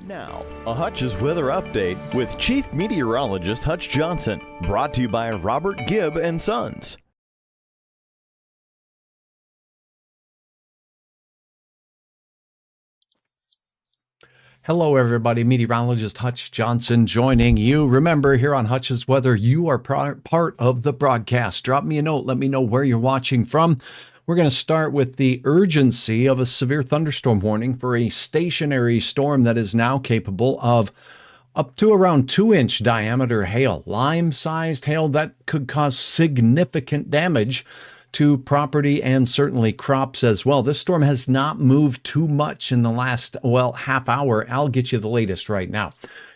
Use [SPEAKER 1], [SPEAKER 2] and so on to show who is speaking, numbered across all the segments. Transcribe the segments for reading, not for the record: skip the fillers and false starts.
[SPEAKER 1] Now, a Hutch's weather update with Chief Meteorologist Hutch Johnson, brought to you by Robert Gibb and Sons.
[SPEAKER 2] Hello, everybody. Meteorologist Hutch Johnson joining you. Remember, here on Hutch's Weather, you are part of the broadcast. Drop me a note. Let me know where you're watching from. We're going to start with the urgency of a severe thunderstorm warning for a stationary storm that is now capable of up to around 2-inch diameter hail, lime-sized hail that could cause significant damage to property and certainly crops as well. This storm has not moved too much in the last, half hour. I'll get you the latest right now.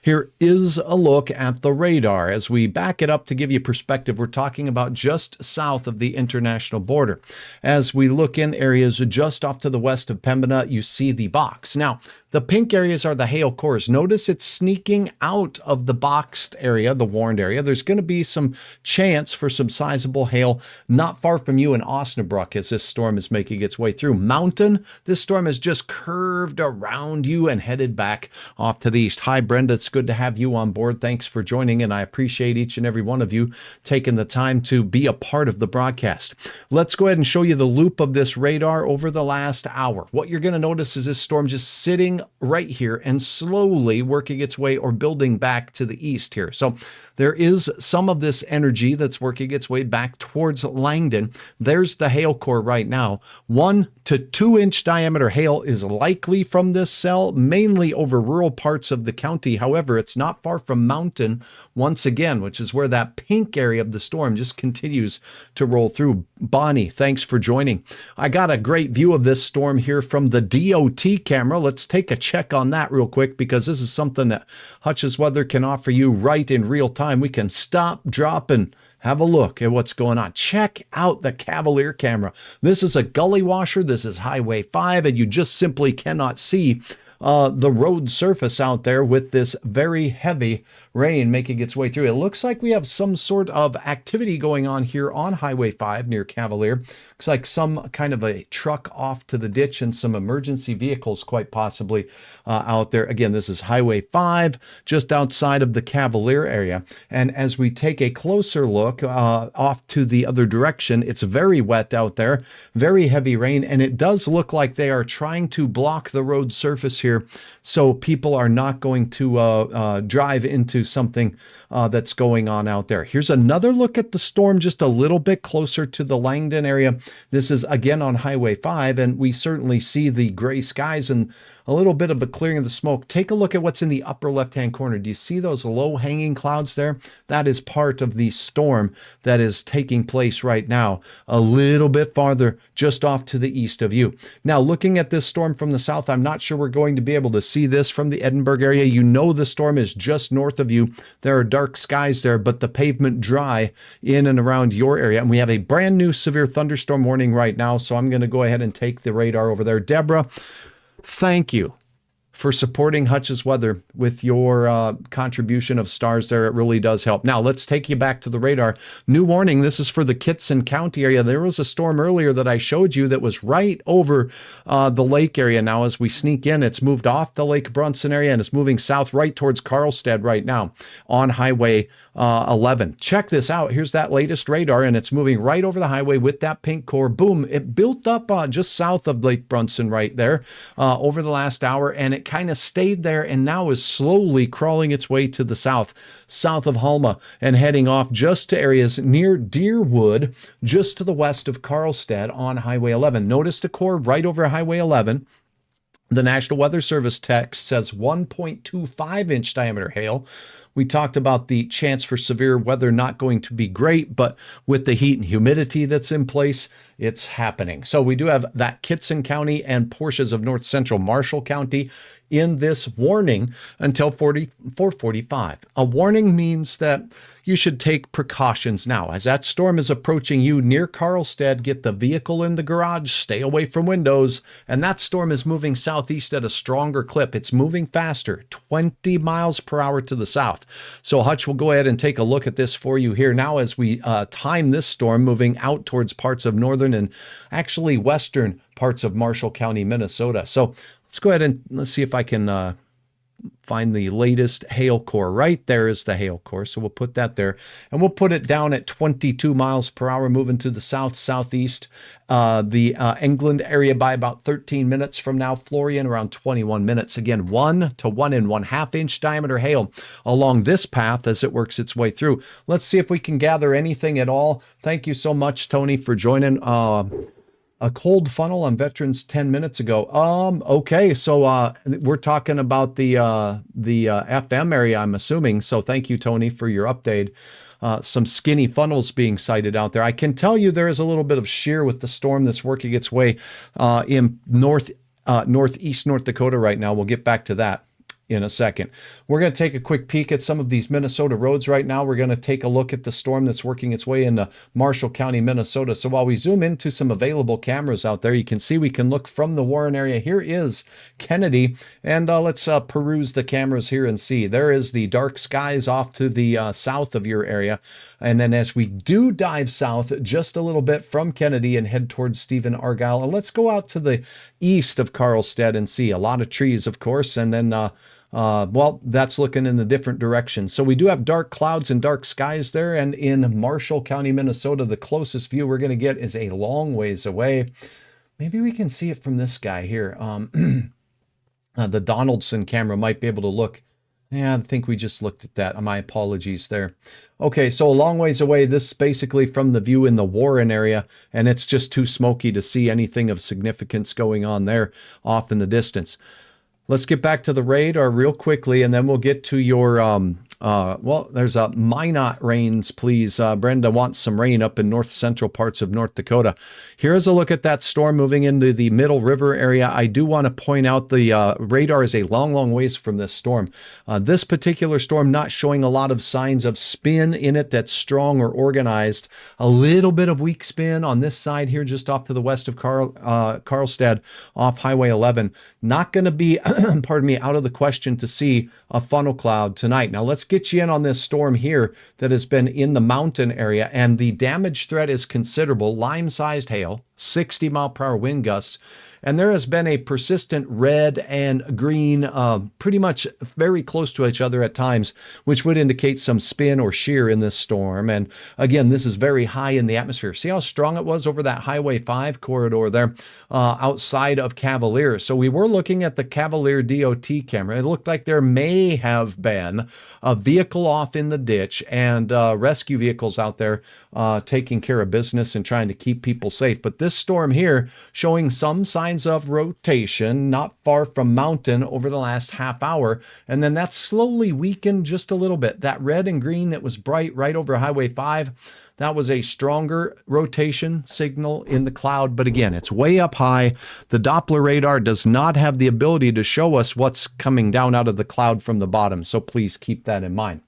[SPEAKER 2] Here is a look at the radar. As we back it up to give you perspective, we're talking about just south of the international border. As we look in areas just off to the west of Pembina, you see the box. Now, the pink areas are the hail cores. Notice it's sneaking out of the boxed area, the warned area. There's going to be some chance for some sizable hail not far from you in Osnabrück as this storm is making its way through. Mountain, this storm has just curved around you and headed back off to the east. Hi, Brenda. It's good to have you on board. Thanks for joining, and I appreciate each and every one of you taking the time to be a part of the broadcast. Let's go ahead and show you the loop of this radar over the last hour. What you're going to notice is this storm just sitting right here and slowly working its way or building back to the east here. So there is some of this energy that's working its way back towards Langdon. There's the hail core right now. 1 to 2 inch diameter hail is likely from this cell, mainly over rural parts of the county. However, it's not far from Mountain once again, which is where that pink area of the storm just continues to roll through. Bonnie, thanks for joining. I got a great view of this storm here from the DOT camera. Let's take a check on that real quick, because this is something that Hutch's Weather can offer you right in real time. We can stop, drop, and have a look at what's going on. Check out the Cavalier camera. This is a gully washer. This is Highway 5, and you just simply cannot see the road surface out there with this very heavy rain making its way through. It looks like we have some sort of activity going on here on Highway 5 near Cavalier. Looks like some kind of a truck off to the ditch and some emergency vehicles quite possibly out there. Again, this is Highway 5 just outside of the Cavalier area. And as we take a closer look off to the other direction, it's very wet out there, very heavy rain, and it does look like they are trying to block the road surface here so people are not going to drive into something that's going on out there. Here's another look at the storm just a little bit closer to the Langdon area. This is again on Highway 5, and we certainly see the gray skies and a little bit of a clearing of the smoke. Take a look at what's in the upper left-hand corner. Do you see those low-hanging clouds there? That is part of the storm that is taking place right now, a little bit farther just off to the east of you. Now, looking at this storm from the south, I'm not sure we're going to be able to see this from the Edinburgh area. You know the storm is just north of you. There are dark skies there, but the pavement dry in and around your area. And we have a brand new severe thunderstorm warning right now, so I'm going to go ahead and take the radar over there. Deborah, thank you for supporting Hutch's Weather with your contribution of stars there. It really does help. Now, let's take you back to the radar. New warning. This is for the Kitson County area. There was a storm earlier that I showed you that was right over the lake area. Now, as we sneak in, it's moved off the Lake Brunson area and it's moving south right towards Karlstad right now on Highway 11. Check this out. Here's that latest radar, and it's moving right over the highway with that pink core. Boom. It built up just south of Lake Brunson right there over the last hour, and it kind of stayed there and now is slowly crawling its way to the south of Halma and heading off just to areas near Deerwood, just to the west of Karlstad on Highway 11. Notice the core right over Highway 11. The National Weather Service text says 1.25 inch diameter hail. We talked about the chance for severe weather not going to be great, but with the heat and humidity that's in place, it's happening. So we do have that Kitson County and portions of north central Marshall County in this warning until 4:45. A warning means that you should take precautions now. As that storm is approaching you near Karlstad, get the vehicle in the garage, stay away from windows, and that storm is moving southeast at a stronger clip. It's moving faster, 20 miles per hour to the south. So Hutch will go ahead and take a look at this for you here now as we time this storm moving out towards parts of northern and actually western parts of Marshall County, Minnesota. So let's go ahead and let's see if I can find the latest hail core. Right there is the hail core. So we'll put that there, and we'll put it down at 22 miles per hour, moving to the south-southeast. The England area by about 13 minutes from now. Florian around 21 minutes. Again, 1 to 1.5 inch diameter hail along this path as it works its way through. Let's see if we can gather anything at all. Thank you so much, Tony, for joining. A cold funnel on veterans 10 minutes ago. Okay, so we're talking about the FM area, I'm assuming. So thank you, Tony, for your update. Some skinny funnels being sighted out there. I can tell you there is a little bit of shear with the storm that's working its way in northeast North Dakota right now. We'll get back to that in a second. We're going to take a quick peek at some of these Minnesota roads right now. We're going to take a look at the storm that's working its way into Marshall County, Minnesota. So while we zoom into some available cameras out there, you can see we can look from the Warren area. Here is Kennedy, and let's peruse the cameras here and see. There is the dark skies off to the south of your area. And then as we do dive south just a little bit from Kennedy and head towards Stephen Argyle, and let's go out to the east of Carlstead and see a lot of trees, of course, and then well, that's looking in the different direction. So we do have dark clouds and dark skies there. And in Marshall County, Minnesota, the closest view we're going to get is a long ways away. Maybe we can see it from this guy here. The Donaldson camera might be able to look. Yeah, I think we just looked at that. My apologies there. Okay, so a long ways away. This is basically from the view in the Warren area, and it's just too smoky to see anything of significance going on there off in the distance. Let's get back to the radar real quickly, and then we'll get to your, well, there's a Minot rains, please. Brenda wants some rain up in north central parts of North Dakota. Here's a look at that storm moving into the Middle River area. I do want to point out the radar is a long, long ways from this storm. This particular storm not showing a lot of signs of spin in it that's strong or organized. A little bit of weak spin on this side here, just off to the west of Carlstead, off Highway 11. Not going to be pardon me, out of the question to see a funnel cloud tonight. Now let's get you in on this storm here that has been in the mountain area, and the damage threat is considerable. Lime-sized hail, 60 mile per hour wind gusts, and there has been a persistent red and green, pretty much very close to each other at times, which would indicate some spin or shear in this storm. And again, this is very high in the atmosphere. See how strong it was over that Highway 5 corridor there outside of Cavalier. So we were looking at the Cavalier DOT camera. It looked like there may have been a vehicle off in the ditch and rescue vehicles out there taking care of business and trying to keep people safe. But this storm here showing some signs of rotation not far from mountain over the last half hour, and then that's slowly weakened just a little bit. That red and green that was bright right over Highway 5, that was a stronger rotation signal in the cloud, but again, it's way up high. The Doppler radar does not have the ability to show us what's coming down out of the cloud from the bottom, so please keep that in mind.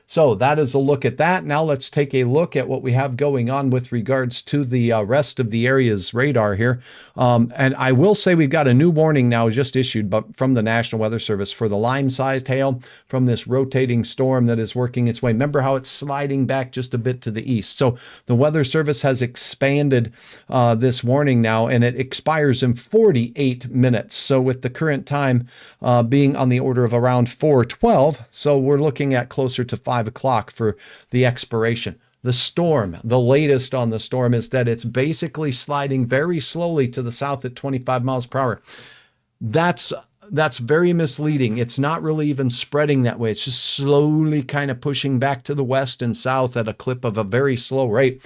[SPEAKER 2] So that is a look at that. Now let's take a look at what we have going on with regards to the rest of the area's radar here. And I will say we've got a new warning now just issued from the National Weather Service for the lime-sized hail from this rotating storm that is working its way. Remember how it's sliding back just a bit to the east. So the Weather Service has expanded this warning now, and it expires in 48 minutes. So with the current time being on the order of around 4:12, so we're looking at closer to 5 o'clock for the expiration. The storm, the latest on the storm is that it's basically sliding very slowly to the south at 25 miles per hour. That's very misleading. It's not really even spreading that way. It's just slowly kind of pushing back to the west and south at a clip of a very slow rate.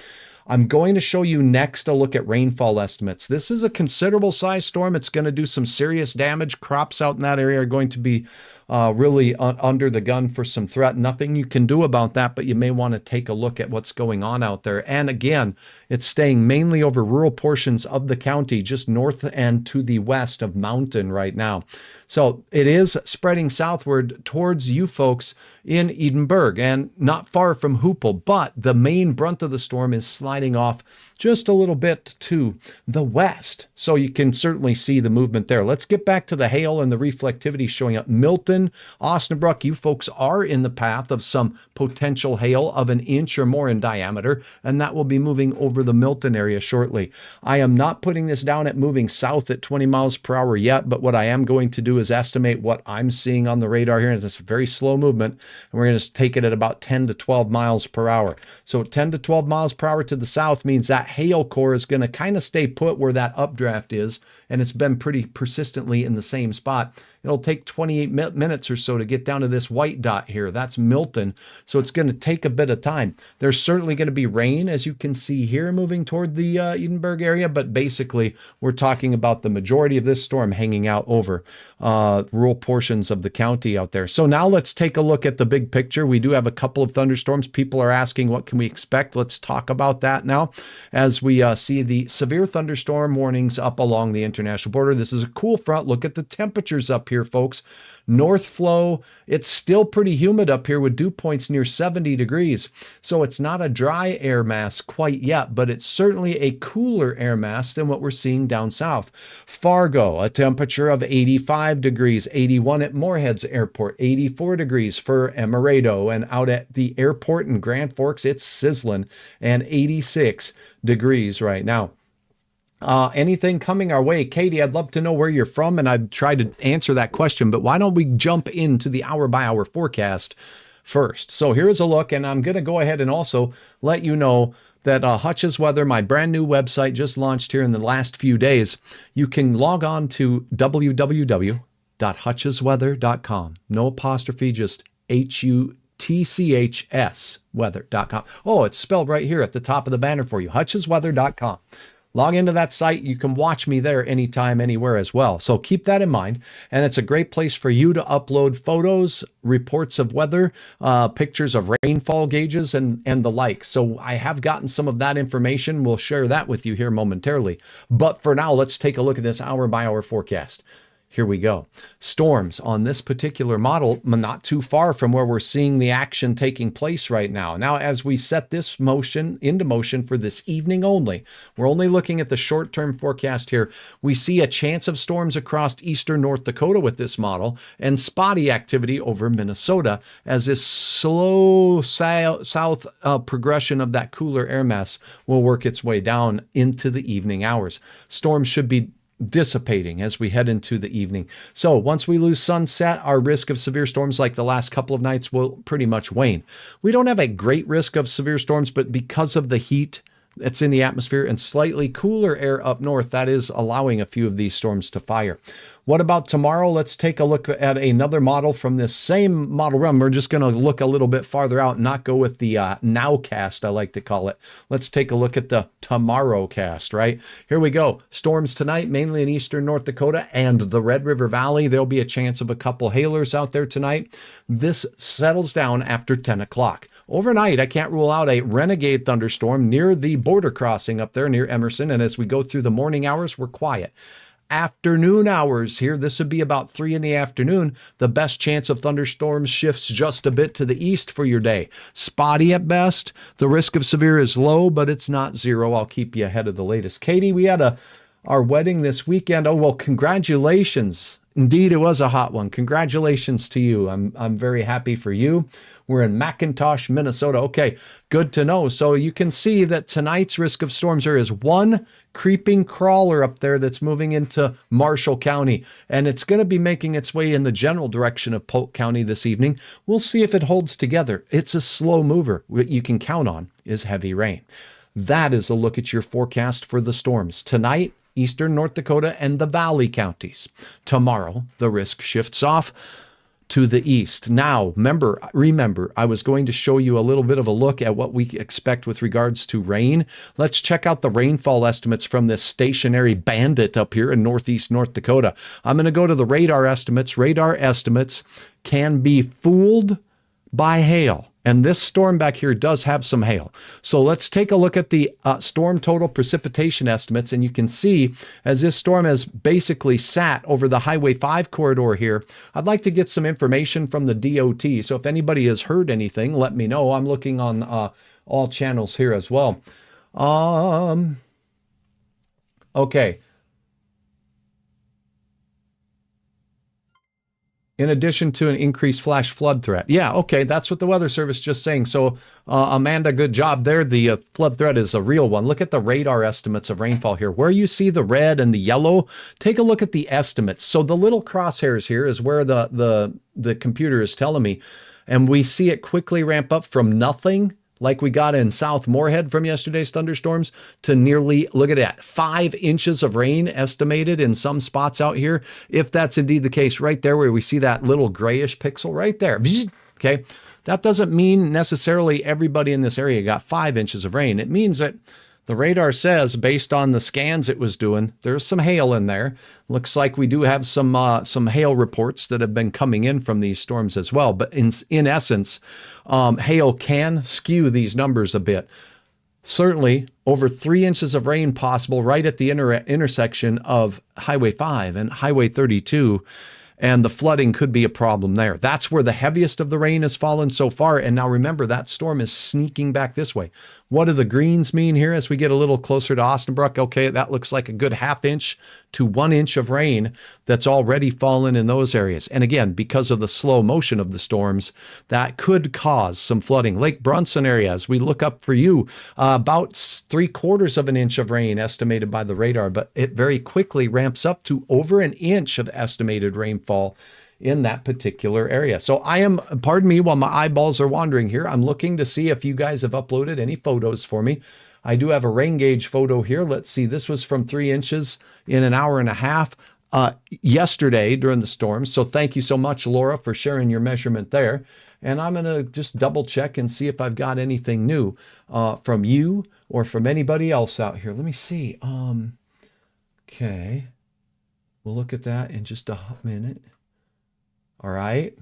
[SPEAKER 2] I'm going to show you next a look at rainfall estimates. This is a considerable size storm. It's going to do some serious damage. Crops out in that area are going to be really under the gun for some threat. Nothing you can do about that, but you may want to take a look at what's going on out there. And again, it's staying mainly over rural portions of the county, just north and to the west of Mountain right now. So it is spreading southward towards you folks in Edinburgh and not far from Hoople, but the main brunt of the storm is sliding off just a little bit to the west. So you can certainly see the movement there. Let's get back to the hail and the reflectivity showing up. Milton, Osnabrück, you folks are in the path of some potential hail of 1 inch or more in diameter, and that will be moving over the Milton area shortly. I am not putting this down at moving south at 20 miles per hour yet, but what I am going to do is estimate what I'm seeing on the radar here. And it's a very slow movement, and we're going to take it at about 10 to 12 miles per hour. So 10 to 12 miles per hour to the south means that hail core is going to kind of stay put where that updraft is, and it's been pretty persistently in the same spot. It'll take 28 minutes or so to get down to this white dot here. That's Milton. So it's going to take a bit of time. There's certainly going to be rain, as you can see here, moving toward the Edinburgh area, but basically we're talking about the majority of this storm hanging out over rural portions of the county out there. So now let's take a look at the big picture. We do have a couple of thunderstorms. People are asking, what can we expect? Let's talk about that now as we see the severe thunderstorm warnings up along the international border. This is a cool front. Look at the temperatures up here, folks. North flow, it's still pretty humid up here with dew points near 70 degrees. So it's not a dry air mass quite yet, but it's certainly a cooler air mass than what we're seeing down south. Fargo, a temperature of 85 degrees, 81 at Moorhead's Airport, 84 degrees for Emerado, and out at the airport in Grand Forks, it's sizzling, and 86 degrees right now. Anything coming our way? Katie, I'd love to know where you're from, and I'd try to answer that question, but why don't we jump into the hour-by-hour forecast first? So here's a look, and I'm going to go ahead and also let you know that Hutch's Weather, my brand new website, just launched here in the last few days. You can log on to www.hutchesweather.com. No apostrophe, just HUTCHS weather.com. Oh, it's spelled right here at the top of the banner for you, hutchesweather.com. Log into that site. You can watch me there anytime, anywhere as well. So keep that in mind. And it's a great place for you to upload photos, reports of weather, pictures of rainfall gauges, and the like. So I have gotten some of that information. We'll share that with you here momentarily. But for now, let's take a look at this hour-by-hour forecast. Here we go. Storms on this particular model, not too far from where we're seeing the action taking place right now. Now, as we set this into motion for this evening only, we're only looking at the short-term forecast here. We see a chance of storms across eastern North Dakota with this model and spotty activity over Minnesota as this slow south progression of that cooler air mass will work its way down into the evening hours. Storms should be dissipating as we head into the evening. So once we lose sunset, our risk of severe storms like the last couple of nights will pretty much wane. We don't have a great risk of severe storms, but because of the heat that's in the atmosphere and slightly cooler air up north, that is allowing a few of these storms to fire. What about tomorrow? Let's take a look at another model from this same model run. We're just going to look a little bit farther out and not go with the nowcast, I like to call it. Let's take a look at the tomorrow cast, right? Here we go. Storms tonight, mainly in eastern North Dakota and the Red River Valley. There'll be a chance of a couple hailers out there tonight. This settles down after 10 o'clock. Overnight, I can't rule out a renegade thunderstorm near the border crossing up there near Emerson. And as we go through the morning hours, we're quiet. Afternoon hours here, this would be about 3 in the afternoon. The best chance of thunderstorms shifts just a bit to the east for your day. Spotty at best. The risk of severe is low, but it's not zero. I'll keep you ahead of the latest. Katie, we had our wedding this weekend. Oh, well, congratulations. Indeed, it was a hot one. Congratulations to you. I'm very happy for you. We're in McIntosh, Minnesota. Okay, good to know. So you can see that tonight's risk of storms, there is one creeping crawler up there that's moving into Marshall County, and it's going to be making its way in the general direction of Polk County this evening. We'll see if it holds together. It's a slow mover. What you can count on is heavy rain. That is a look at your forecast for the storms. Tonight, eastern North Dakota and the Valley counties. Tomorrow, the risk shifts off to the east. Now, remember, I was going to show you a little bit of a look at what we expect with regards to rain. Let's check out the rainfall estimates from this stationary bandit up here in northeast North Dakota. I'm going to go to the radar estimates. Radar estimates can be fooled by hail. And this storm back here does have some hail. So let's take a look at the storm total precipitation estimates. And you can see as this storm has basically sat over the Highway 5 corridor here, I'd like to get some information from the DOT. So if anybody has heard anything, let me know. I'm looking on all channels here as well. Um, okay. In addition to an increased flash flood threat. Yeah, okay, that's what the Weather Service just saying. So, Amanda, good job there. The flood threat is a real one. Look at the radar estimates of rainfall here. Where you see the red and the yellow, take a look at the estimates. So the little crosshairs here is where the computer is telling me, and we see it quickly ramp up from nothing, like we got in South Moorhead from yesterday's thunderstorms, to nearly, look at that, 5 inches of rain estimated in some spots out here. If that's indeed the case, right there where we see that little grayish pixel right there. Okay. That doesn't mean necessarily everybody in this area got 5 inches of rain. It means that the radar says, based on the scans it was doing, there's some hail in there. Looks like we do have some hail reports that have been coming in from these storms as well. But in essence, hail can skew these numbers a bit. Certainly, over 3 inches of rain possible right at the intersection of Highway 5 and Highway 32. And the flooding could be a problem there. That's where the heaviest of the rain has fallen so far. And now remember, that storm is sneaking back this way. What do the greens mean here as we get a little closer to Austinbrook? Okay, that looks like a good 1/2 inch to 1 inch of rain that's already fallen in those areas. And again, because of the slow motion of the storms, that could cause some flooding. Lake Brunson area, as we look up for you, about 3/4 of an inch of rain estimated by the radar, but it very quickly ramps up to over an inch of estimated rainfall in that particular area. So I am, pardon me while my eyeballs are wandering here, I'm looking to see if you guys have uploaded any photos for me. I do have a rain gauge photo here. Let's see, this was from 3 inches in an hour and a half yesterday during the storm. So thank you so much, Laura, for sharing your measurement there. And I'm going to just double check and see if I've got anything new from you or from anybody else out here. Let me see. Okay. We'll look at that in just a minute. All right.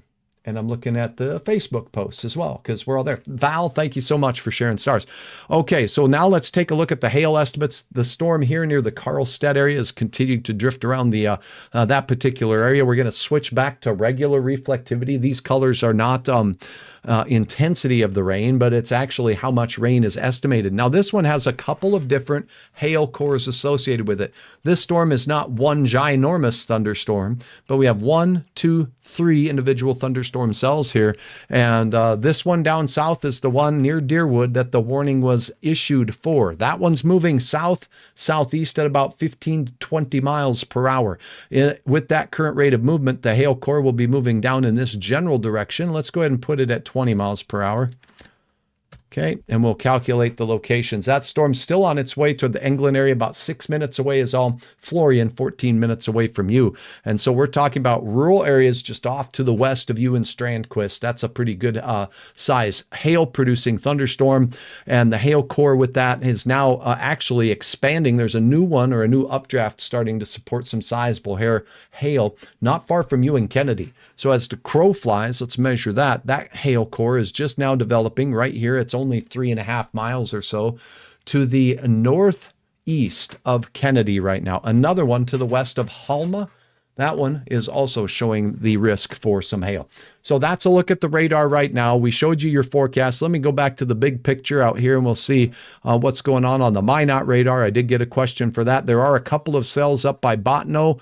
[SPEAKER 2] And I'm looking at the Facebook posts as well, because we're all there. Val, thank you so much for sharing stars. Okay, so now let's take a look at the hail estimates. The storm here near the Carlstead area has continued to drift around the that particular area. We're going to switch back to regular reflectivity. These colors are not intensity of the rain, but it's actually how much rain is estimated. Now, this one has a couple of different hail cores associated with it. This storm is not one ginormous thunderstorm, but we have 1, 2, 3 individual thunderstorm cells here. And this one down south is the one near Deerwood that the warning was issued for. That one's moving southeast at about 15 to 20 miles per hour. With that current rate of movement, the hail core will be moving down in this general direction. Let's go ahead and put it at 20 miles per hour. Okay, and we'll calculate the locations. That storm's still on its way to the England area, about 6 minutes away is all. Florian, 14 minutes away from you. And so we're talking about rural areas just off to the west of you in Strandquist. That's a pretty good size hail-producing thunderstorm. And the hail core with that is now actually expanding. There's a new one or a new updraft starting to support some sizable hail not far from you in Kennedy. So as the crow flies, let's measure that. That hail core is just now developing right here. It's only 3.5 miles or so to the northeast of Kennedy right now. Another one to the west of Halma. That one is also showing the risk for some hail. So that's a look at the radar right now. We showed you your forecast. Let me go back to the big picture out here and we'll see what's going on the Minot radar. I did get a question for that. There are a couple of cells up by Bottineau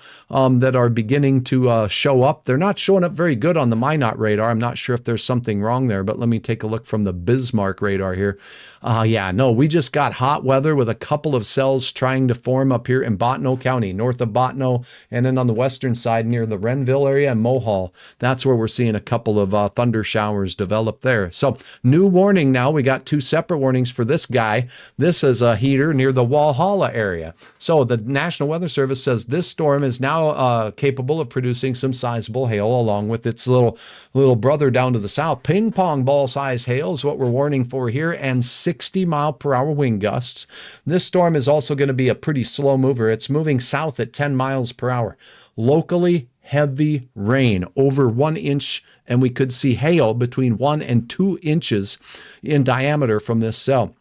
[SPEAKER 2] that are beginning to show up. They're not showing up very good on the Minot radar. I'm not sure if there's something wrong there, but let me take a look from the Bismarck radar here. Yeah, no, we just got hot weather with a couple of cells trying to form up here in Bottineau County, north of Bottineau, and then on the western side near the Renville area and Mohall. That's where we're seeing a couple of thunder showers develop there. So new warning now. We got 2 separate warnings for this guy. This is a heater near the Walhalla area. So the National Weather Service says this storm is now capable of producing some sizable hail along with its little brother down to the south. Ping pong ball size hail is what we're warning for here, and 60-mile-per-hour wind gusts. This storm is also going to be a pretty slow mover. It's moving south at 10 miles per hour. Locally, heavy rain over 1 inch, and we could see hail between 1 and 2 inches in diameter from this cell.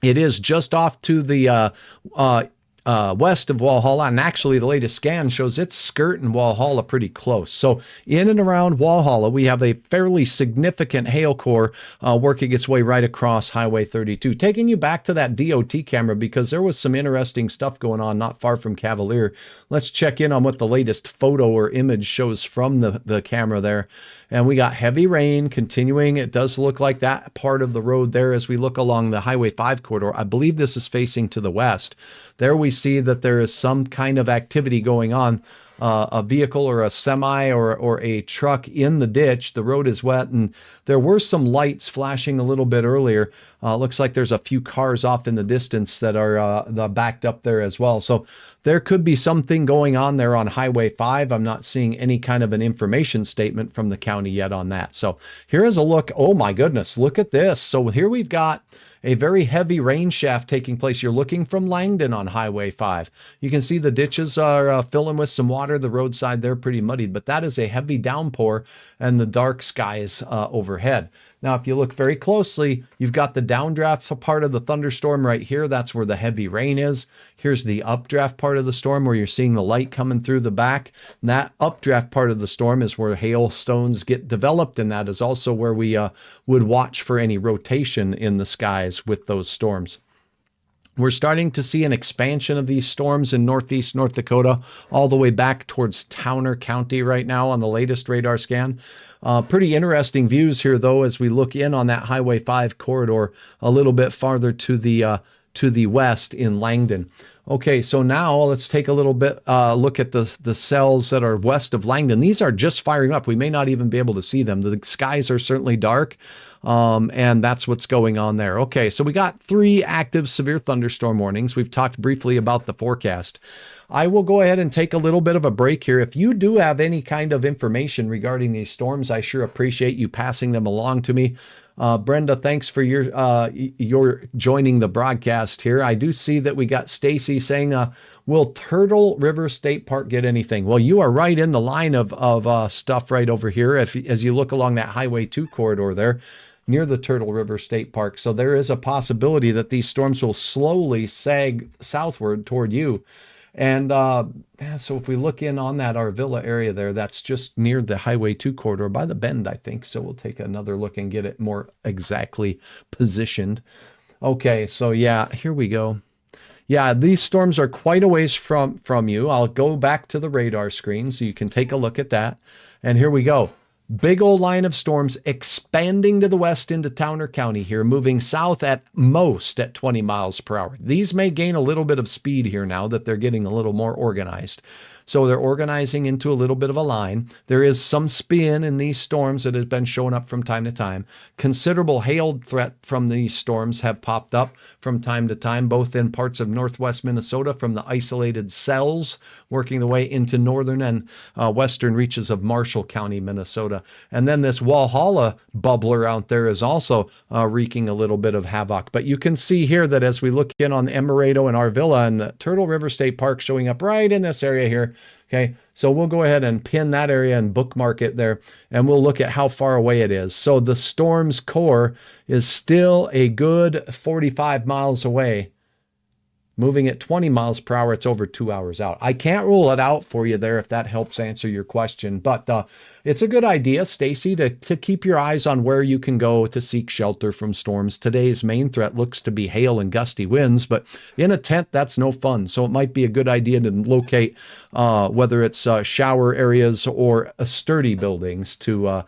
[SPEAKER 2] It is just off to the west of Walhalla, and actually the latest scan shows it's skirting Walhalla pretty close. So in and around Walhalla, we have a fairly significant hail core working its way right across Highway 32. Taking you back to that DOT camera because there was some interesting stuff going on not far from Cavalier. Let's check in on what the latest photo or image shows from the camera there. And we got heavy rain continuing. It does look like that part of the road there as we look along the Highway 5 corridor. I believe this is facing to the west. There we see that there is some kind of activity going on. A vehicle or a semi or a truck in the ditch. The road is wet, and there were some lights flashing a little bit earlier. Looks like there's a few cars off in the distance that are backed up there as well. So there could be something going on there on Highway 5. I'm not seeing any kind of an information statement from the county yet on that. So here is a look. Oh my goodness, look at this. So here we've got a very heavy rain shaft taking place. You're looking from Langdon on Highway 5. You can see the ditches are filling with some water. The roadside there pretty muddied, but that is a heavy downpour and the dark skies overhead. Now, if you look very closely, you've got the downdraft part of the thunderstorm right here. That's where the heavy rain is. Here's the updraft part of the storm where you're seeing the light coming through the back. And that updraft part of the storm is where hailstones get developed, and that is also where we would watch for any rotation in the skies with those storms. We're starting to see an expansion of these storms in northeast North Dakota all the way back towards Towner County right now on the latest radar scan. Pretty interesting views here, though, as we look in on that Highway 5 corridor a little bit farther to the west in Langdon. Okay, so now let's take a little bit look at the cells that are west of Langdon. These are just firing up. We may not even be able to see them. The skies are certainly dark, and that's what's going on there. Okay, so we got 3 active severe thunderstorm warnings. We've talked briefly about the forecast. I will go ahead and take a little bit of a break here. If you do have any kind of information regarding these storms, I sure appreciate you passing them along to me. Brenda, thanks for your joining the broadcast here. I do see that we got Stacy saying, will Turtle River State Park get anything? Well, you are right in the line of stuff right over here as you look along that Highway 2 corridor there near the Turtle River State Park. So there is a possibility that these storms will slowly sag southward toward you. And so if we look in on that Arvilla area there, that's just near the Highway 2 corridor by the bend, I think. So we'll take another look and get it more exactly positioned. Okay, so yeah, here we go. Yeah, these storms are quite a ways from you. I'll go back to the radar screen so you can take a look at that. And here we go. Big old line of storms expanding to the west into Towner County here, moving south at most at 20 miles per hour. These may gain a little bit of speed here now that they're getting a little more organized. So they're organizing into a little bit of a line. There is some spin in these storms that has been showing up from time to time. Considerable hail threat from these storms have popped up from time to time, both in parts of northwest Minnesota from the isolated cells working the way into northern and western reaches of Marshall County, Minnesota. And then this Walhalla bubbler out there is also wreaking a little bit of havoc. But you can see here that as we look in on Emerado and Arvilla and the Turtle River State Park showing up right in this area here. Okay, so we'll go ahead and pin that area and bookmark it there, and we'll look at how far away it is. So the storm's core is still a good 45 miles away. Moving at 20 miles per hour, it's over 2 hours out. I can't rule it out for you there if that helps answer your question, but it's a good idea, Stacy, to keep your eyes on where you can go to seek shelter from storms. Today's main threat looks to be hail and gusty winds, but in a tent, that's no fun. So it might be a good idea to locate whether it's shower areas or sturdy buildings to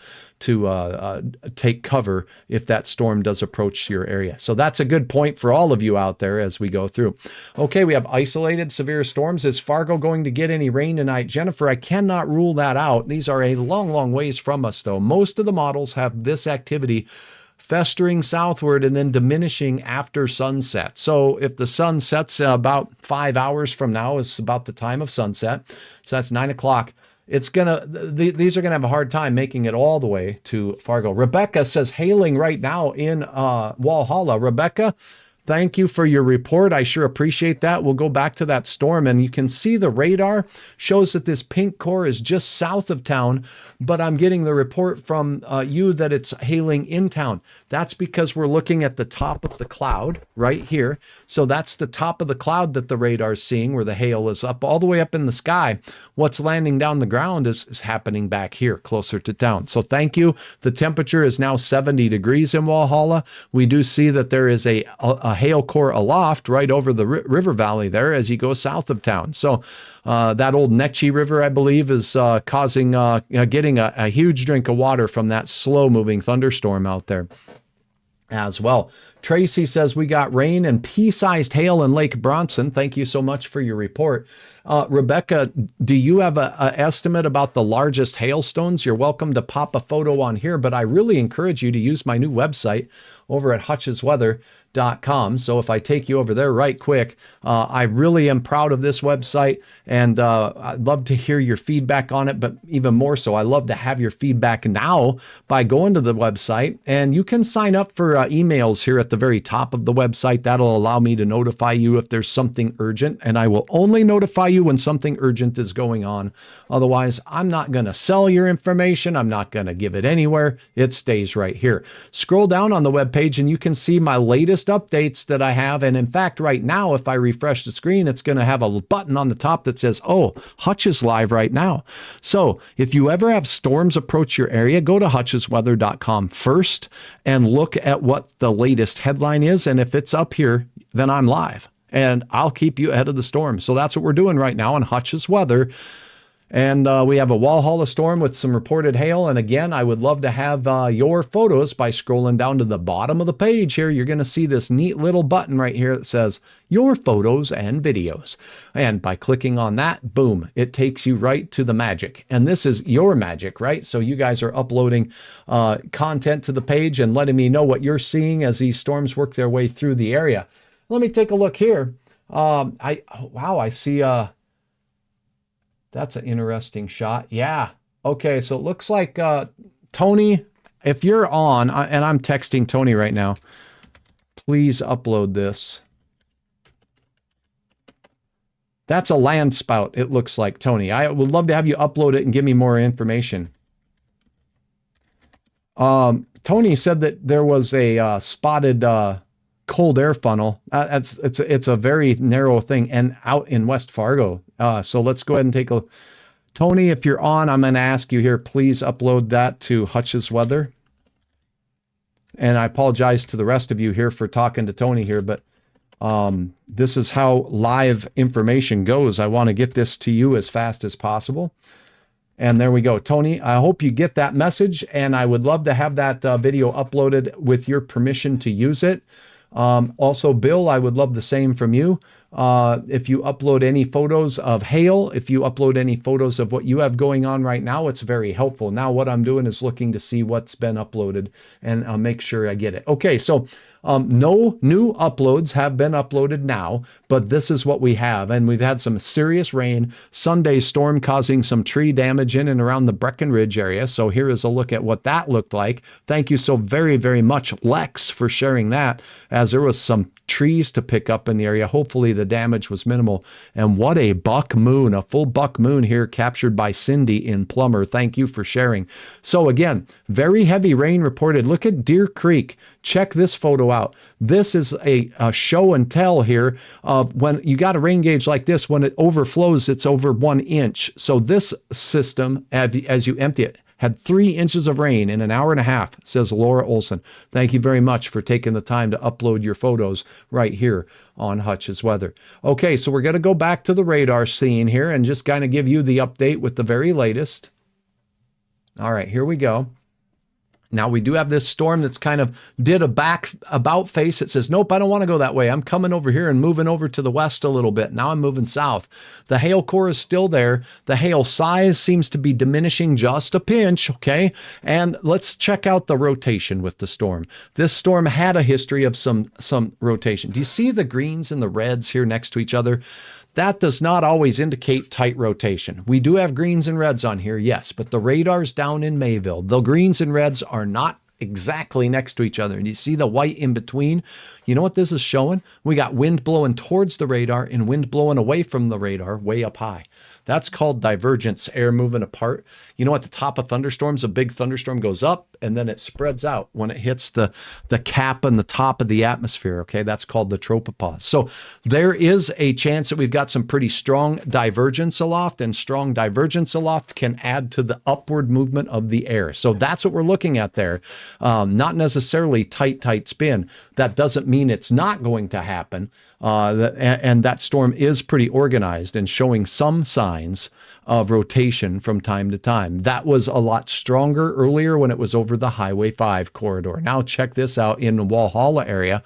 [SPEAKER 2] take cover if that storm does approach your area. So that's a good point for all of you out there as we go through. Okay, we have isolated severe storms. Is Fargo going to get any rain tonight? Jennifer, I cannot rule that out. These are a long, long ways from us, though. Most of the models have this activity festering southward and then diminishing after sunset. So if the sun sets about 5 hours from now, is about the time of sunset. So that's 9 o'clock. These are gonna have a hard time making it all the way to Fargo. Rebecca says hailing right now in Walhalla. Rebecca, Thank you for your report. I sure appreciate that. We'll go back to that storm, and you can see the radar shows that this pink core is just south of town, but I'm getting the report from you that it's hailing in town. That's because we're looking at the top of the cloud right here. So that's the top of the cloud that the radar is seeing, where the hail is up all the way up in the sky. What's landing down the ground is happening back here closer to town. So thank you. The temperature is now 70 degrees in Walhalla. We do see that there is a hail core aloft right over the river valley there as you go south of town. So that old Netchie River, I believe, is causing getting a huge drink of water from that slow moving thunderstorm out there as well. Tracy says we got rain and pea-sized hail in Lake Bronson. Thank you so much for your report. Rebecca, do you have an estimate about the largest hailstones? You're welcome to pop a photo on here, but I really encourage you to use my new website over at hutchesweather.com. So if I take you over there right quick, I really am proud of this website, and I'd love to hear your feedback on it, but even more so, I love to have your feedback now by going to the website, and you can sign up for emails here at the very top of the website. That'll allow me to notify you if there's something urgent, and I will only notify you when something urgent is going on. Otherwise, I'm not going to sell your information. I'm not going to give it anywhere. It stays right here. Scroll down on the webpage and you can see my latest updates that I have. And in fact, right now, if I refresh the screen, it's going to have a button on the top that says, oh, Hutch is live right now. So if you ever have storms approach your area, go to hutchesweather.com first and look at what the latest headline is. And if it's up here, then I'm live and I'll keep you ahead of the storm. So that's what we're doing right now on Hutch's Weather. And we have a Walhalla storm with some reported hail. And again, I would love to have your photos by scrolling down to the bottom of the page here. You're going to see this neat little button right here that says your photos and videos. And by clicking on that, boom, it takes you right to the magic. And this is your magic, right? So you guys are uploading content to the page and letting me know what you're seeing as these storms work their way through the area. Let me take a look here. Wow, I see... That's an interesting shot. Yeah. Okay. So it looks like Tony, if you're on, and I'm texting Tony right now, please upload this. That's a land spout, it looks like, Tony. I would love to have you upload it and give me more information. Tony said that there was a spotted cold air funnel. It's a very narrow thing and out in West Fargo. So let's go ahead and take a look. Tony, if you're on, I'm going to ask you here, please upload that to Hutch's Weather. And I apologize to the rest of you here for talking to Tony here, but this is how live information goes. I want to get this to you as fast as possible. And there we go. Tony, I hope you get that message, and I would love to have that video uploaded with your permission to use it. Also, Bill, I would love the same from you. If you upload any photos of hail, if you upload any photos of what you have going on right now, it's very helpful. Now what I'm doing is looking to see what's been uploaded and make sure I get it. Okay, so no new uploads have been uploaded now, but this is what we have. And we've had some serious rain. Sunday storm causing some tree damage in and around the Breckenridge area. So here is a look at what that looked like. Thank you so very, very much, Lex, for sharing that, as there was some trees to pick up in the area. Hopefully the damage was minimal. And what a buck moon, a full buck moon here captured by Cindy in Plummer. Thank you for sharing. So again, very heavy rain reported. Look at Deer Creek. Check this photo out. This is a show and tell here of when you got a rain gauge like this, when it overflows, it's over 1 inch. So this system, as you empty it, had 3 inches of rain in an hour and a half, says Laura Olson. Thank you very much for taking the time to upload your photos right here on Hutch's Weather. Okay, so we're going to go back to the radar scene here and just kind of give you the update with the very latest. All right, here we go. Now we do have this storm that's kind of did a back about face. It says, nope, I don't want to go that way. I'm coming over here and moving over to the west a little bit. Now I'm moving south. The hail core is still there. The hail size seems to be diminishing just a pinch. Okay. And let's check out the rotation with the storm. This storm had a history of some rotation. Do you see the greens and the reds here next to each other? That does not always indicate tight rotation. We do have greens and reds on here, yes, but the radar's down in Mayville. The greens and reds are not exactly next to each other. And you see the white in between? You know what this is showing? We got wind blowing towards the radar and wind blowing away from the radar way up high. That's called divergence, air moving apart. You know, at the top of thunderstorms, a big thunderstorm goes up and then it spreads out when it hits the cap and the top of the atmosphere. Okay, that's called the tropopause. So there is a chance that we've got some pretty strong divergence aloft, and strong divergence aloft can add to the upward movement of the air. So that's what we're looking at there. Not necessarily tight spin. That doesn't mean it's not going to happen. And that storm is pretty organized and showing some signs of rotation from time to time. That was a lot stronger earlier when it was over the Highway 5 corridor. Now check this out in the Walhalla area.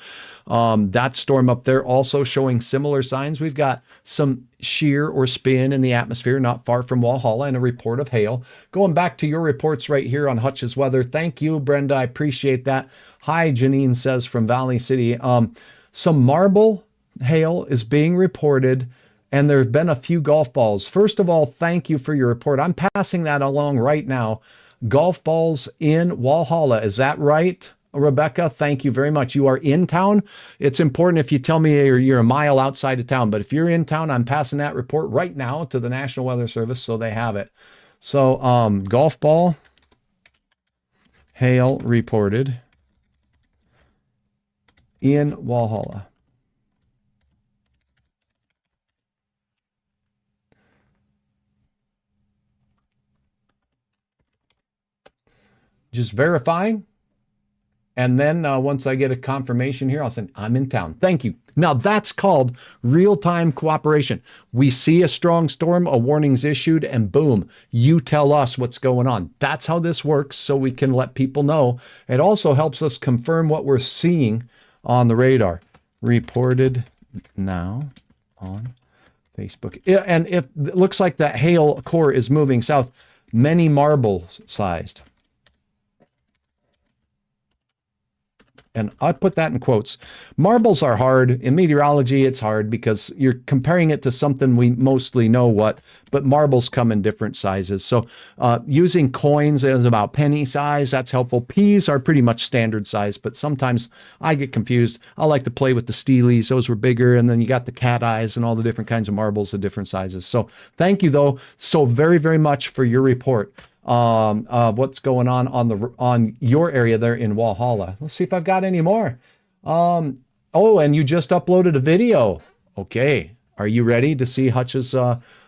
[SPEAKER 2] That storm up there also showing similar signs. We've got some shear or spin in the atmosphere not far from Walhalla and a report of hail. Going back to your reports right here on Hutch's Weather. Thank you, Brenda. I appreciate that. Hi, Janine says from Valley City. Some marble hail is being reported, and there's been a few golf balls. First of all, thank you for your report. I'm passing that along right now. Golf balls in Walhalla. Is that right, Rebecca? Thank you very much. You are in town. It's important if you tell me you're a mile outside of town, but if you're in town, I'm passing that report right now to the National Weather Service so they have it. So golf ball hail reported in Walhalla. Just verifying. And then once I get a confirmation here, I'll say, I'm in town. Thank you. Now that's called real-time cooperation. We see a strong storm, a warning's issued, and boom, you tell us what's going on. That's how this works, so we can let people know. It also helps us confirm what we're seeing on the radar. Reported now on Facebook. And if it looks like that hail core is moving south, many marble-sized. And I put that in quotes. Marbles are hard. In meteorology, it's hard because you're comparing it to something we mostly know what, but marbles come in different sizes. So using coins is about penny size. That's helpful. Peas are pretty much standard size, but sometimes I get confused. I like to play with the steelies. Those were bigger. And then you got the cat eyes and all the different kinds of marbles of different sizes. So thank you, though, so very, very much for your report. What's going on your area there in Walhalla. Let's see if I've got any more. Oh, and you just uploaded a video. Okay. Are you ready to see Hutch's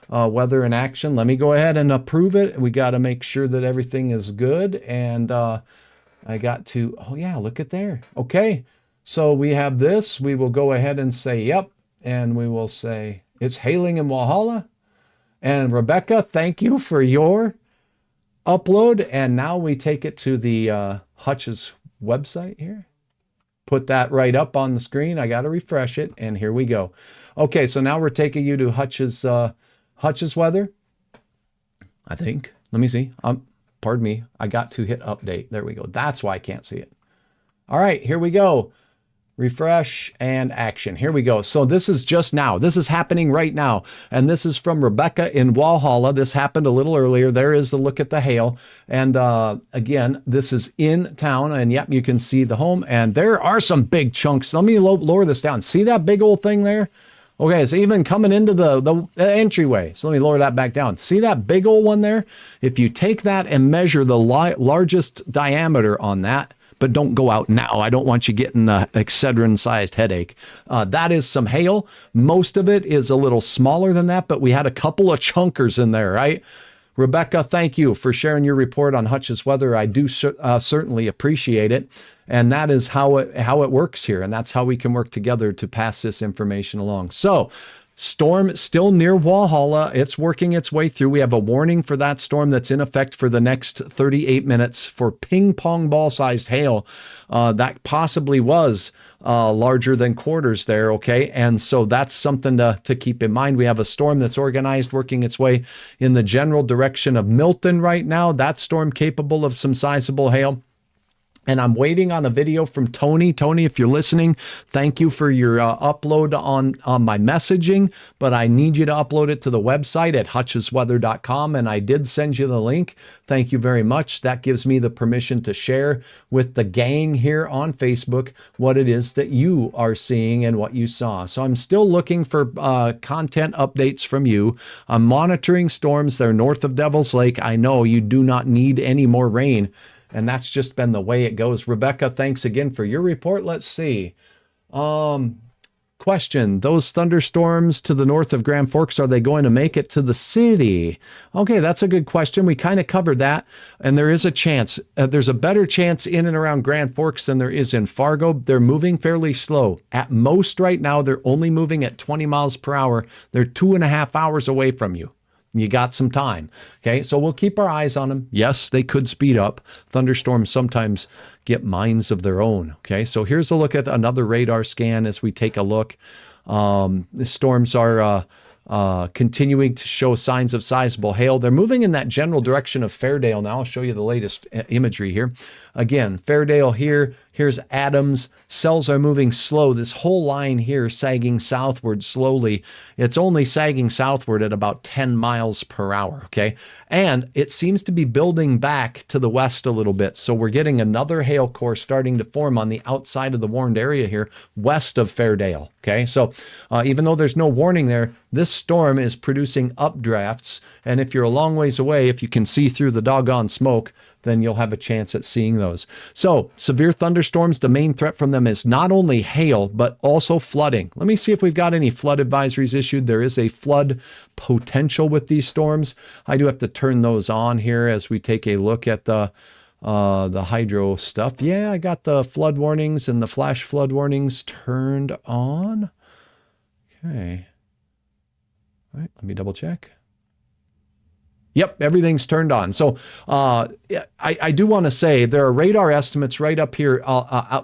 [SPEAKER 2] weather in action? Let me go ahead and approve it. We got to make sure that everything is good. And I got to, oh yeah, look at there. Okay. So we have this. We will go ahead and say, yep. And we will say, it's hailing in Walhalla. And Rebecca, thank you for your upload. And now we take it to the Hutch's website here. Put that right up on the screen. I got to refresh it. And here we go. Okay, so now we're taking you to Hutch's weather. I think. Let me see. Pardon me. I got to hit update. There we go. That's why I can't see it. All right, here we go. Refresh and action. Here we go. So this is just now. This is happening right now. And this is from Rebecca in Walhalla. This happened a little earlier. There is the look at the hail. And again, this is in town. And yep, you can see the home. And there are some big chunks. Let me lower this down. See that big old thing there? Okay, it's even coming into the entryway. So let me lower that back down. See that big old one there? If you take that and measure the largest diameter on that, but don't go out now. I don't want you getting the Excedrin-sized headache. That is some hail. Most of it is a little smaller than that, but we had a couple of chunkers in there, right? Rebecca, thank you for sharing your report on Hutch's weather. I do certainly appreciate it. And that is how it works here. And that's how we can work together to pass this information along. So, storm still near Walhalla. It's working its way through. We have a warning for that storm that's in effect for the next 38 minutes for ping pong ball sized hail. That possibly was larger than quarters there. Okay. And so that's something to keep in mind. We have a storm that's organized, working its way in the general direction of Milton right now. That storm capable of some sizable hail. And I'm waiting on a video from Tony. Tony, if you're listening, thank you for your upload on my messaging, but I need you to upload it to the website at hutchesweather.com. And I did send you the link. Thank you very much. That gives me the permission to share with the gang here on Facebook what it is that you are seeing and what you saw. So I'm still looking for content updates from you. I'm monitoring storms. They're north of Devil's Lake. I know you do not need any more rain. And that's just been the way it goes. Rebecca, thanks again for your report. Let's see. Question, those thunderstorms to the north of Grand Forks, are they going to make it to the city? Okay, that's a good question. We kind of covered that. And there is a chance. There's a better chance in and around Grand Forks than there is in Fargo. They're moving fairly slow. At most right now, they're only moving at 20 miles per hour. They're 2.5 hours away from you. You got some time. Okay, so we'll keep our eyes on them. Yes, they could speed up. Thunderstorms sometimes get minds of their own. Okay, so here's a look at another radar scan as we take a look. The storms are continuing to show signs of sizable hail. They're moving in that general direction of Fairdale now. I'll show you the latest imagery here. Again, Fairdale here. Here's Adams. Cells are moving slow. This whole line here sagging southward slowly. It's only sagging southward at about 10 miles per hour, okay? And it seems to be building back to the west a little bit. So we're getting another hail core starting to form on the outside of the warned area here, west of Fairdale, okay? So even though there's no warning there, this storm is producing updrafts. And if you're a long ways away, if you can see through the doggone smoke, then you'll have a chance at seeing those. So severe thunderstorms, the main threat from them is not only hail, but also flooding. Let me see if we've got any flood advisories issued. There is a flood potential with these storms. I do have to turn those on here as we take a look at the hydro stuff. Yeah, I got the flood warnings and the flash flood warnings turned on. Okay. All right, let me double check. Yep, everything's turned on. So I do want to say there are radar estimates right up here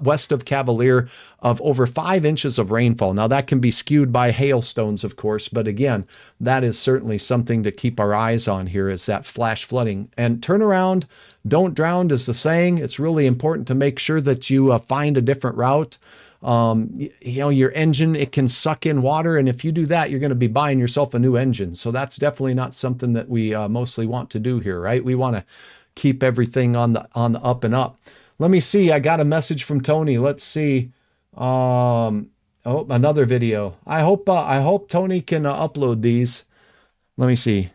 [SPEAKER 2] west of Cavalier of over 5 inches of rainfall. Now that can be skewed by hailstones, of course, but again, that is certainly something to keep our eyes on here is that flash flooding. And turn around, don't drown is the saying. It's really important to make sure that you find a different route. Your engine, it can suck in water. And if you do that, you're going to be buying yourself a new engine. So that's definitely not something that we mostly want to do here, right? We want to keep everything on the up and up. Let me see. I got a message from Tony. Let's see. Oh, another video. I hope Tony can upload these. Let me see.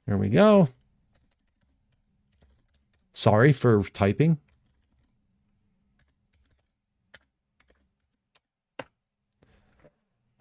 [SPEAKER 2] There we go. Sorry for typing.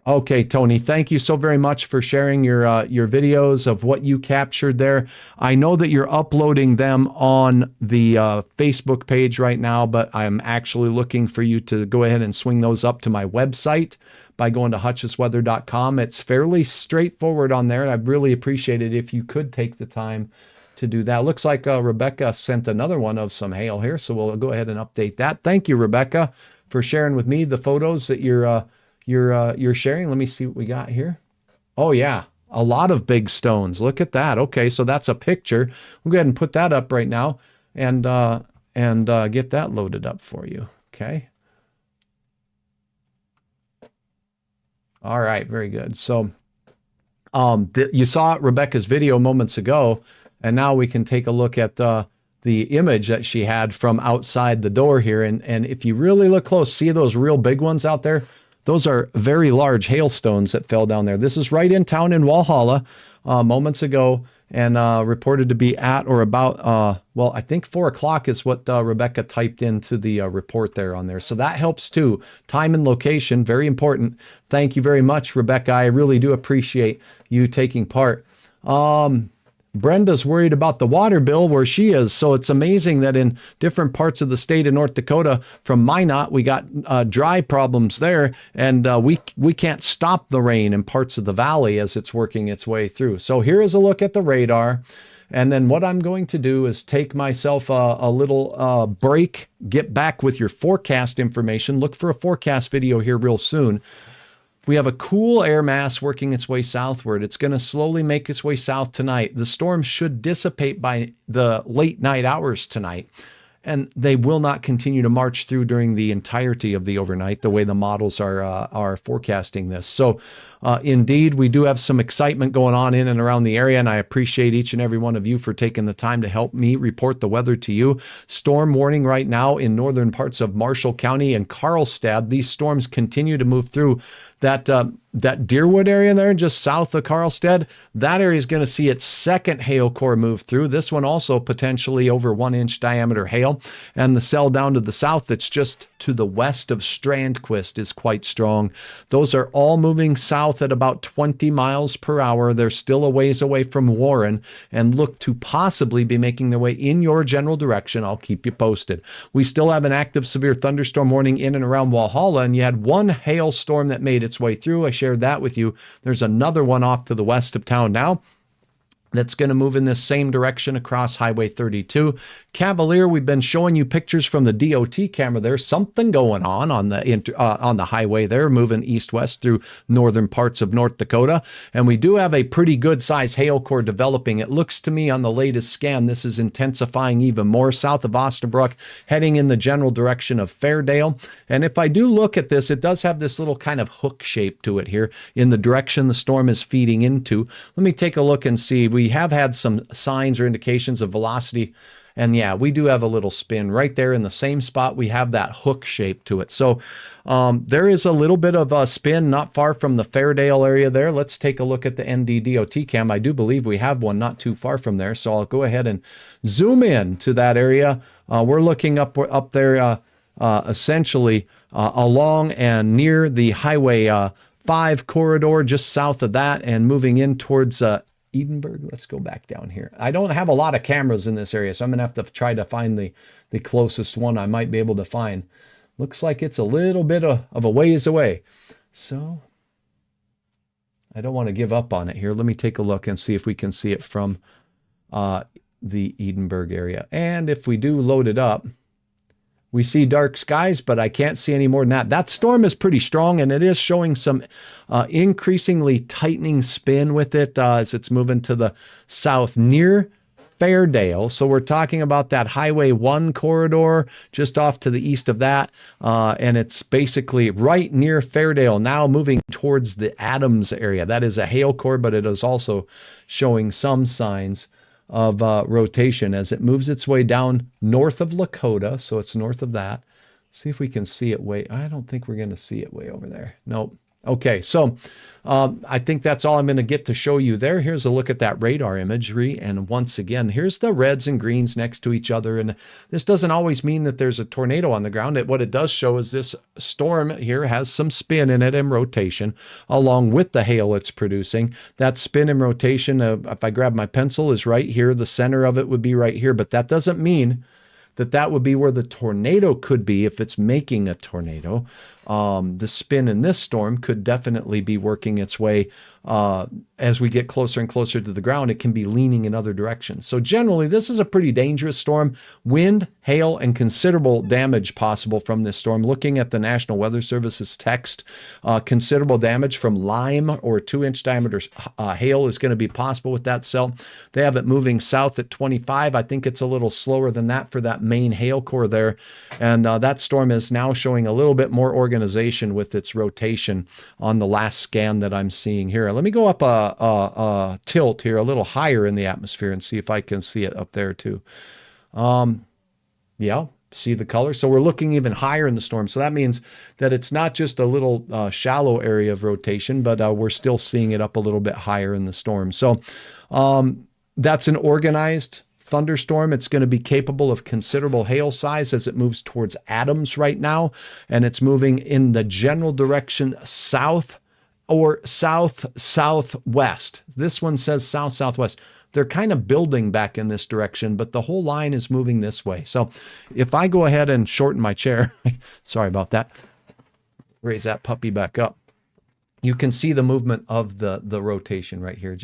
[SPEAKER 2] Okay, Tony, thank you so very much for sharing your videos of what you captured there. I know that you're uploading them on the Facebook page right now, but I'm actually looking for you to go ahead and swing those up to my website by going to hutchesweather.com. It's fairly straightforward on there. I'd really appreciate it if you could take the time to do that. Looks like Rebecca sent another one of some hail here, so we'll go ahead and update that. Thank you, Rebecca, for sharing with me the photos that you're sharing. Let me see what we got here. Oh yeah, a lot of big stones. Look at that. Okay, so that's a picture. We'll go ahead and put that up right now and get that loaded up for you. Okay. All right, very good. So you saw Rebecca's video moments ago, and now we can take a look at the image that she had from outside the door here. And if you really look close, see those real big ones out there? Those are very large hailstones that fell down there. This is right in town in Walhalla moments ago, and reported to be at or about, well, I think 4 o'clock is what Rebecca typed into the report there on there. So that helps too. Time and location, very important. Thank you very much, Rebecca. I really do appreciate you taking part. Brenda's worried about the water bill where she is. So it's amazing that in different parts of the state of North Dakota, from Minot, we got dry problems there, and we can't stop the rain in parts of the valley as it's working its way through. So here is a look at the radar. And then what I'm going to do is take myself a little break, get back with your forecast information. Look for a forecast video here real soon. we have a cool air mass working its way southward. It's going to slowly make its way south tonight. The storm should dissipate by the late night hours tonight, and they will not continue to march through during the entirety of the overnight, the way the models are forecasting this. So indeed, we do have some excitement going on in and around the area, and I appreciate each and every one of you for taking the time to help me report the weather to you. Storm warning right now in northern parts of Marshall County and Carlstad. These storms continue to move through that Deerwood area there, just south of Carlstead. That area is going to see its second hail core move through. This one also potentially over 1-inch diameter hail. And the cell down to the south that's just to the west of Strandquist is quite strong. Those are all moving south at about 20 miles per hour. They're still a ways away from Warren and look to possibly be making their way in your general direction. I'll keep you posted. We still have an active severe thunderstorm warning in and around Walhalla, and you had one hailstorm that made its way through. I shared that with you. There's another one off to the west of town now that's going to move in this same direction across Highway 32. Cavalier, we've been showing you pictures from the DOT camera there. Something going on the highway there, moving east-west through northern parts of North Dakota. And we do have a pretty good size hail core developing. It looks to me on the latest scan, this is intensifying even more south of Osterbrook, heading in the general direction of Fairdale. And if I do look at this, it does have this little kind of hook shape to it here in the direction the storm is feeding into. Let me take a look and see. We have had some signs or indications of velocity. And yeah, we do have a little spin right there in the same spot. We have that hook shape to it. So there is a little bit of a spin not far from the Fairdale area there. Let's take a look at the NDDOT cam. I do believe we have one not too far from there. So I'll go ahead and zoom in to that area. We're looking up there essentially along and near the Highway 5 corridor, just south of that, and moving in towards Edinburgh. Let's go back down here. I don't have a lot of cameras in this area, so I'm going to have to try to find the closest one I might be able to find. Looks like it's a little bit of a ways away. So I don't want to give up on it here. Let me take a look and see if we can see it from the Edinburgh area. And if we do load it up, we see dark skies, but I can't see any more than that. That storm is pretty strong, and it is showing some increasingly tightening spin with it as it's moving to the south near Fairdale. So we're talking about that Highway 1 corridor just off to the east of that. And it's basically right near Fairdale, now moving towards the Adams area. That is a hail core, but it is also showing some signs of rotation as it moves its way down north of Lakota. So it's north of that. See if we can see it way. I don't think we're going to see it way over there. Nope. Okay, so I think that's all I'm going to get to show you there. Here's a look at that radar imagery. And once again, here's the reds and greens next to each other. And this doesn't always mean that there's a tornado on the ground. What it does show is this storm here has some spin in it and rotation along with the hail it's producing. That spin and rotation, if I grab my pencil, is right here. The center of it would be right here. But that doesn't mean that would be where the tornado could be if it's making a tornado. The spin in this storm could definitely be working its way as we get closer and closer to the ground. It can be leaning in other directions. So generally, this is a pretty dangerous storm. Wind, hail, and considerable damage possible from this storm. Looking at the National Weather Service's text, considerable damage from lime or 2-inch diameter hail is going to be possible with that cell. They have it moving south at 25. I think it's a little slower than that for that main hail core there. And that storm is now showing a little bit more organization with its rotation on the last scan that I'm seeing here. Let me go up a tilt here, a little higher in the atmosphere, and see if I can see it up there too. Yeah, see the color? So we're looking even higher in the storm. So that means that it's not just a little shallow area of rotation, but we're still seeing it up a little bit higher in the storm. So that's an organized thunderstorm. It's going to be capable of considerable hail size as it moves towards Adams right now. And it's moving in the general direction south or south-southwest. This one says south-southwest. They're kind of building back in this direction, but the whole line is moving this way. So if I go ahead and shorten my chair, sorry about that, raise that puppy back up, you can see the movement of the rotation right here,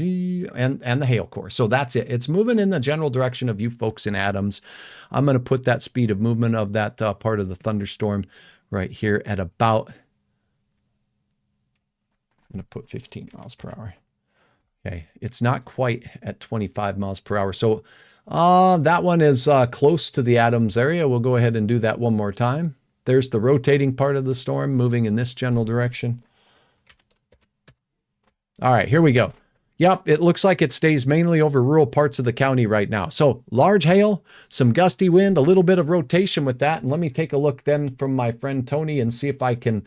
[SPEAKER 2] and the hail core. So that's it. It's moving in the general direction of you folks in Adams. I'm going to put that speed of movement of that part of the thunderstorm right here at about I'm going to put 15 miles per hour. Okay, it's not quite at 25 miles per hour. So that one is close to the Adams area. We'll go ahead and do that one more time. There's the rotating part of the storm moving in this general direction. All right, here we go. Yep, it looks like it stays mainly over rural parts of the county right now. So large hail, some gusty wind, a little bit of rotation with that. And let me take a look then from my friend Tony and see if I can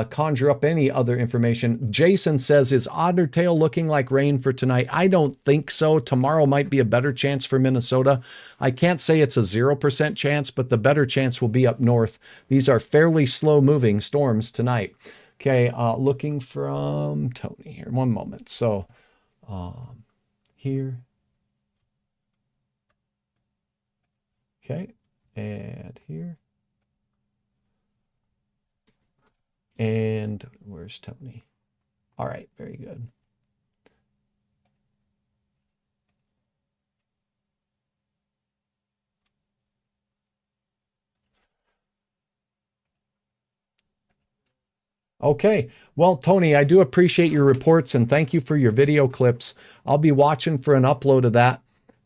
[SPEAKER 2] conjure up any other information. Jason says, is Otter Tail looking like rain for tonight? I don't think so. Tomorrow might be a better chance for Minnesota. I can't say it's a 0% chance, but the better chance will be up north. These are fairly slow moving storms tonight. Okay, looking from Tony here. One moment. So here. Okay, and here. And where's Tony? All right, very good. Okay. Well, Tony, I do appreciate your reports and thank you for your video clips. I'll be watching for an upload of that.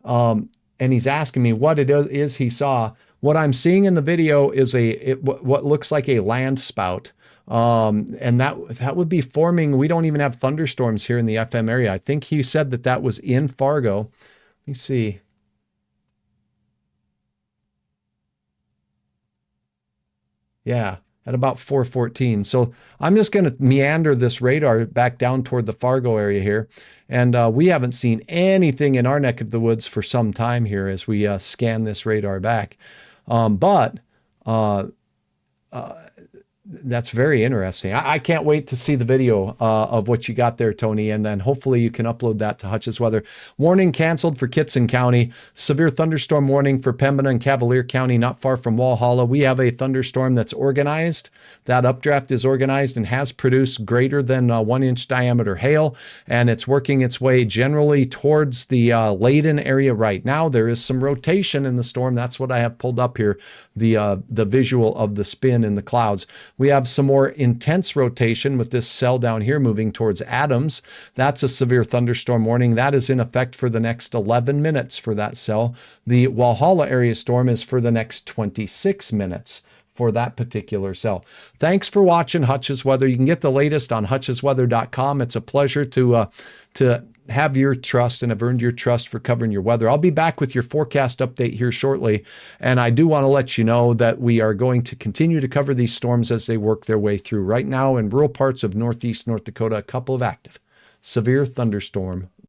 [SPEAKER 2] And he's asking me what it is he saw. What I'm seeing in the video is what looks like a land spout. And that would be forming. We don't even have thunderstorms here in the FM area. I think he said that was in Fargo. Let me see. Yeah, at about 4:14. So I'm just going to meander this radar back down toward the Fargo area here. And we haven't seen anything in our neck of the woods for some time here as we scan this radar back. But that's very interesting. I can't wait to see the video of what you got there, Tony, and then hopefully you can upload that to Hutch's Weather. Warning canceled for Kitson County. Severe thunderstorm warning for Pembina and Cavalier County, not far from Walhalla. We have a thunderstorm that's organized. That updraft is organized and has produced greater than 1-inch diameter hail, and it's working its way generally towards the Layden area right now. There is some rotation in the storm. That's what I have pulled up here, the visual of the spin in the clouds. We have some more intense rotation with this cell down here moving towards Adams. That's a severe thunderstorm warning. That is in effect for the next 11 minutes for that cell. The Walhalla area storm is for the next 26 minutes for that particular cell. Thanks for watching Hutch's Weather. You can get the latest on hutchesweather.com. It's a pleasure to have your trust and have earned your trust for covering your weather. I'll be back with your forecast update here shortly. And I do want to let you know that we are going to continue to cover these storms as they work their way through. Right now in rural parts of northeast North Dakota, a couple of active severe thunderstorm